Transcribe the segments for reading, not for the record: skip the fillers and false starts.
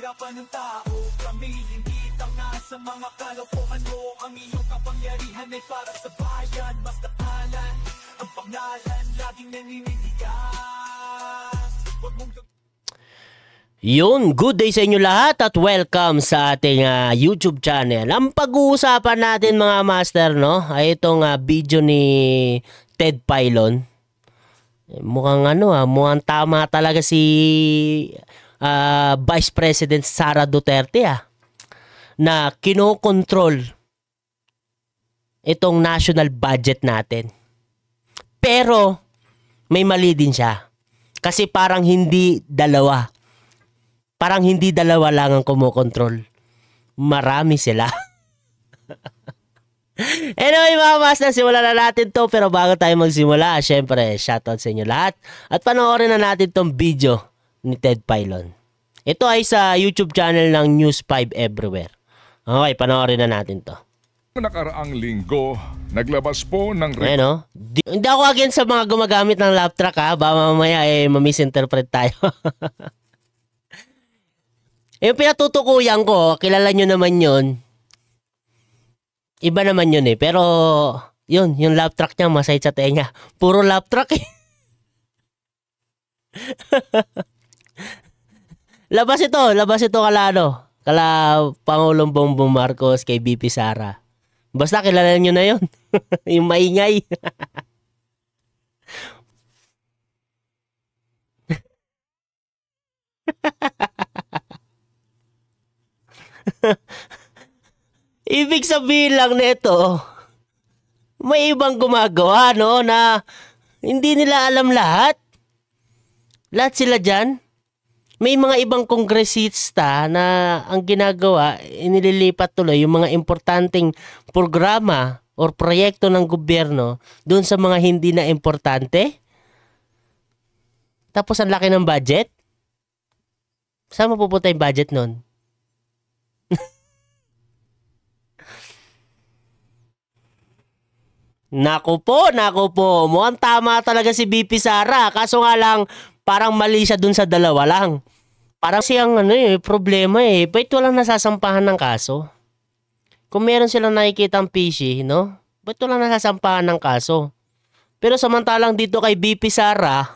harapan ng tao. Kami hindi tanga sa mga kalokohan mo. Ang iyong kapangyarihan ay para sa bayan. Basta alan, ang pangalan laging naninindigan. Huwag mong Yun, good day sa inyo lahat at welcome sa ating YouTube channel. Ang pag-uusapan natin mga master, no, ay itong video ni Ted Filon. Mukhang mukhang tama talaga si Vice President Sara Duterte na kinokontrol itong national budget natin. Pero may mali din siya. Kasi parang hindi dalawa. Parang hindi dalawa lang ang kumokontrol. Marami sila. Anyway mga master, simulan na natin to. Pero bago tayo magsimula, syempre, shoutout sa inyo lahat. At panoorin na natin tong video ni Ted Filon. Ito ay sa YouTube channel ng News 5 Everywhere. Okay, panoorin na natin to. Nakaraang linggo, naglabas po ng... Hindi ako against sa mga gumagamit ng laugh track Baka mamaya ma-misinterpret tayo. Yung pinatutukuyan ko, kilala nyo naman yun. Iba naman yun Pero, yun, yung laugh track niya, masay sa tenga. Puro laugh track Labas ito kala Pangulong Bongbong Marcos kay BP Sara. Basta kilala nyo na yun. Yung maingay. Ibig sabihin lang nito, may ibang gumagawa na hindi nila alam lahat. Lahat sila dyan. May mga ibang kongresista na ang ginagawa, inililipat tuloy yung mga importanteng programa or proyekto ng gobyerno doon sa mga hindi na importante. Tapos ang laki ng budget. Saan mapupunta yung budget nun? Naku po. Mukhang tama talaga si BP Sara. Kaso nga lang, parang mali siya dun sa dalawa lang. Parang siyang problema Ba't walang nasasampahan ng kaso? Kung meron silang nakikitang fishy, no? Ba't walang nasasampahan ng kaso? Pero samantalang dito kay BP Sara,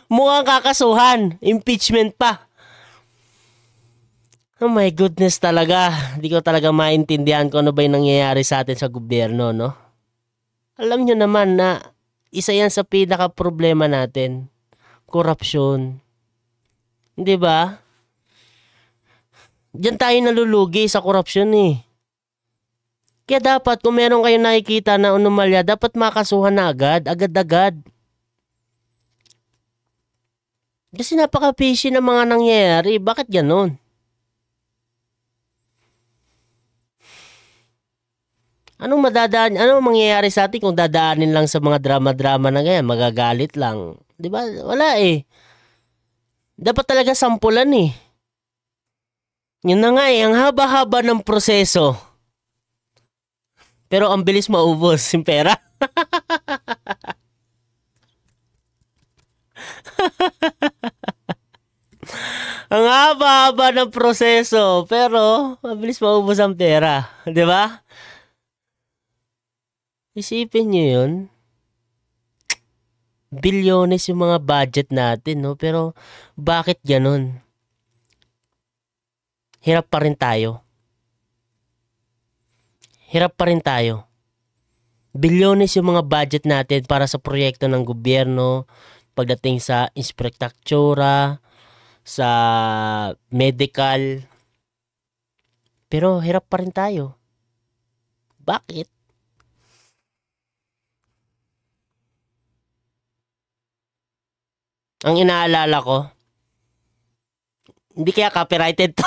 mukhang kakasuhan. Impeachment pa. Oh my goodness talaga. Hindi ko talaga maintindihan kung ano ba yung nangyayari sa atin sa gobyerno, no? Alam nyo naman na isa yan sa pinaka-problema natin. Korupsyon. Hindi ba? Diyan tayo nalulugi sa korupsyon Kaya dapat kung meron kayong nakikita na anomalya, dapat makasuhan na agad. Agad-agad. Kasi napaka-fishy ng mga nangyayari. Bakit ganon? Anong mangyayari sa atin kung dadaanin lang sa mga drama-drama na ganyan? Magagalit lang. Di ba? Wala Dapat talaga sampulan Yun na nga ang haba-haba ng proseso. Pero ang bilis maubos yung pera. Ang haba-haba ng proseso. Pero ang bilis maubos ang pera. Di ba? Isipin nyo yun. Bilyones yung mga budget natin, no? Pero bakit ganun? Hirap pa rin tayo. Bilyones yung mga budget natin para sa proyekto ng gobyerno, pagdating sa infrastruktura, sa medical. Pero hirap pa rin tayo. Bakit? Ang inaalala ko, hindi kaya copyrighted to.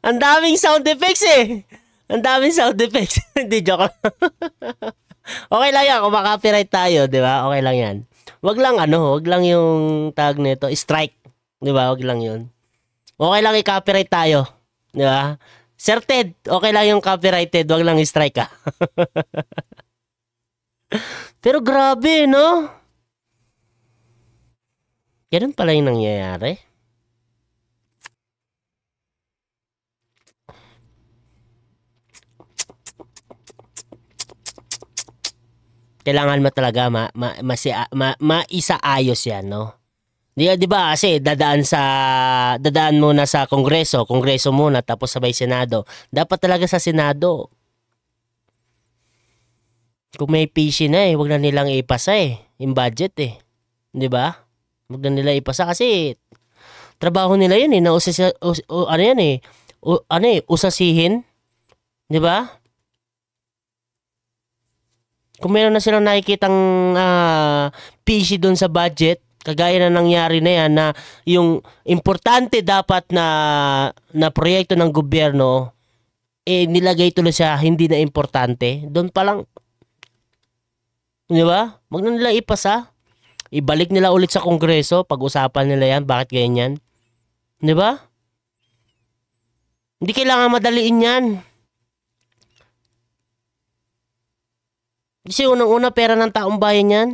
Ang daming sound effects Hindi, joke lang. Okay lang yan kung makapiright tayo, di ba? Okay lang yan. Wag lang yung tag nito, strike. Di ba? Wag lang yun. Okay lang i-copyright tayo. Di ba? Sir Ted, okay lang yung copyrighted, wag lang i-strike Pero grabe, no? Ganun pala yung nangyayari. Kailangan mo talaga maisaayos yan, no? Di ba kasi dadaan muna sa Kongreso muna tapos sabay Senado. Dapat talaga sa Senado. Kung may PC na wag na nilang ipasa yung budget Di ba? Wag na nila ipasa kasi trabaho nila yun na usasihin. Di ba? Kung meron na silang nakikitang PC doon sa budget, kagaya na nangyari na yan na yung importante dapat na proyekto ng gobyerno nilagay tuloy siya hindi na importante, doon pa lang, di ba? Wag na nila ipasa. Ibalik nila ulit sa Kongreso, pag-usapan nila yan, bakit ganyan? Di ba? Hindi kailangan madaliin yan. Kasi unang-una pera ng taong bayan yan.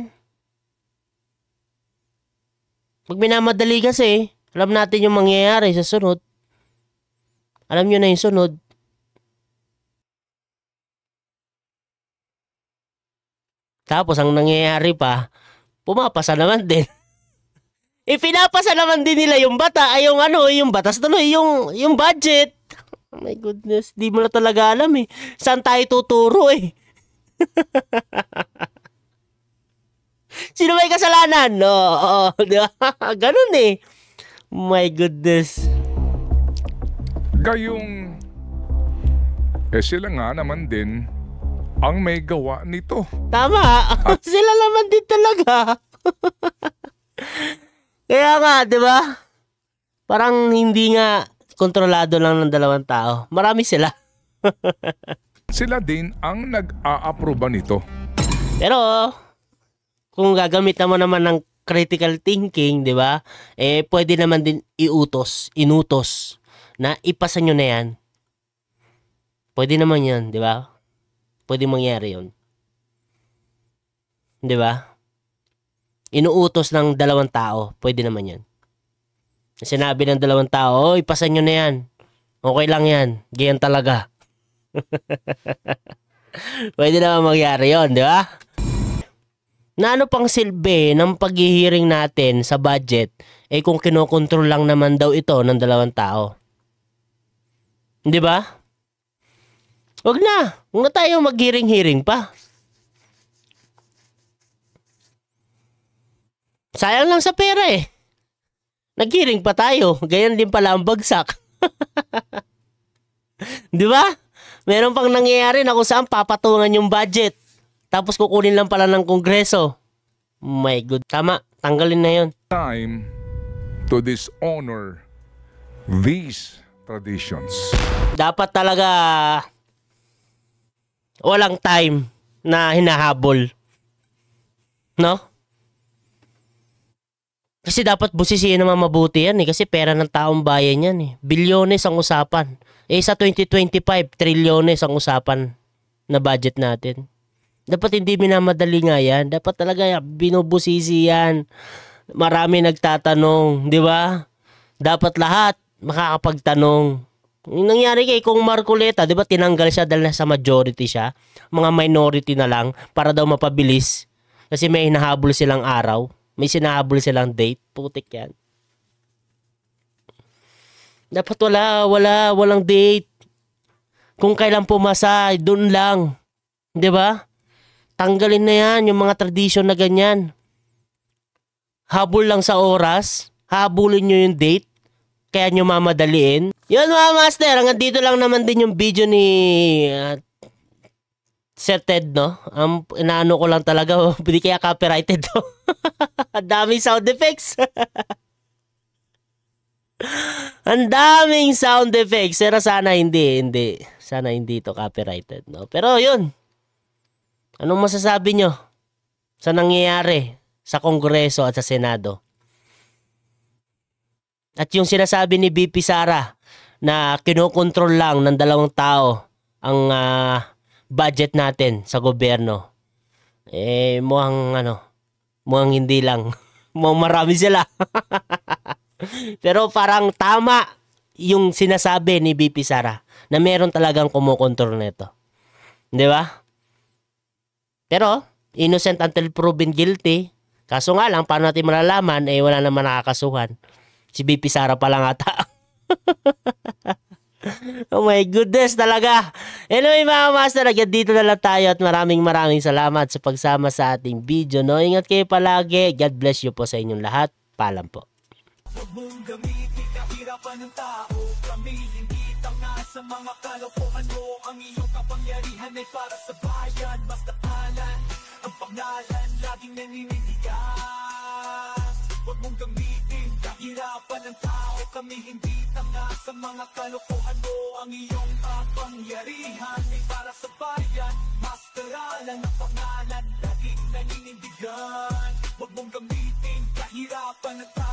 Pag minamadali kasi, alam natin yung mangyayari sa sunod. Alam nyo na yung sunod. Tapos ang nangyayari pa, pumapasa naman din. Pinapasa naman din nila yung yung batas tuloy, yung budget. Oh my goodness, di mo na talaga alam Saan tayo tuturo Sino may kasalanan? No, di ba? Ganun My goodness. Gayong, sila nga naman din ang may gawa nito. Tama. Sila naman din talaga. Kaya nga, di ba? Parang hindi nga kontrolado lang ng dalawang tao. Marami sila. Sila din ang nag-aaproba nito. Pero, kung gagamit naman ng critical thinking, di ba? Pwede naman din inutos na ipasa nyo na yan. Pwede naman yan, di ba? Pwede mangyari yun. Di ba? Inuutos ng dalawang tao. Pwede naman yan. Sinabi ng dalawang tao, ipasa nyo na yan. Okay lang yan. Ganyan talaga. Pwede naman mangyari yun, di ba? Na ano pang silbi ng paghihiring natin sa budget kung kinokontrol lang naman daw ito ng dalawang tao. Di ba? Huwag na. Huwag na tayo maghiring-hiring pa. Sayang lang sa pera Naghiring pa tayo. Ganyan din pala ang bagsak. Di ba? Meron pang nangyayari na kung saan papatungan yung budget. Tapos kukunin lang pala ng Kongreso. My God. Tama. Tanggalin na yun. Time to dishonor these traditions. Dapat talaga walang time na hinahabol. No? Kasi dapat busisiin naman mabuti yan kasi pera ng taong bayan yan Bilyones ang usapan. Sa 2025, trilyones ang usapan na budget natin. Dapat hindi minamadali nga yan. Dapat talaga binubusisi yan. Marami nagtatanong, di ba? Dapat lahat makakapagtanong. Yung nangyari kay Kung Marcoleta, di ba tinanggal siya dahil nasa majority siya? Mga minority na lang para daw mapabilis. Kasi may hinahabol silang araw. May sinahabol silang date. Putik yan. Dapat walang date. Kung kailan pumasa, doon lang. Di ba? Tanggalin na yan, yung mga tradisyon na ganyan. Habol lang sa oras. Habulin nyo yung date. Kaya nyo mamadaliin. Yun mga master, hanggang dito lang naman din yung video ni Sir Ted, no? Inaano ko lang talaga, hindi kaya copyrighted to. Daming sound effects. Ang daming sound effects. Pero sana hindi. Sana hindi to copyrighted, no? Pero yun. Anong masasabi nyo sa nangyayari sa Kongreso at sa Senado? At yung sinasabi ni BP Sara na kinokontrol lang ng dalawang tao ang budget natin sa gobyerno. Mukhang hindi lang. Marami sila. Pero parang tama yung sinasabi ni BP Sara na meron talagang kumukontrol nito. Di ba? Pero, innocent until proven guilty. Kaso nga lang, paano natin malalaman, wala naman nakakasuhan. Si BP Sara pa lang ata. Oh my goodness talaga. Anyway mga master, agad dito na lang tayo at maraming salamat sa pagsama sa ating video. No? Ingat kayo palagi. God bless you po sa inyong lahat. Paalam po. Huwag mong gamitin kahirapan ng tao. Kami hindi tanga sa mga kalokohan mo. Ang iyong kapangyarihan ay para sa bayan. Basta alan, ang pangalan laging naninindigan. Huwag mong gamitin kahirapan ng tao. Kami hindi tanga sa mga kalokohan mo. Ang iyong kapangyarihan ay para sa bayan. Basta alan, ang pangalan laging naninindigan. Huwag mong gamitin kahirapan ng tao.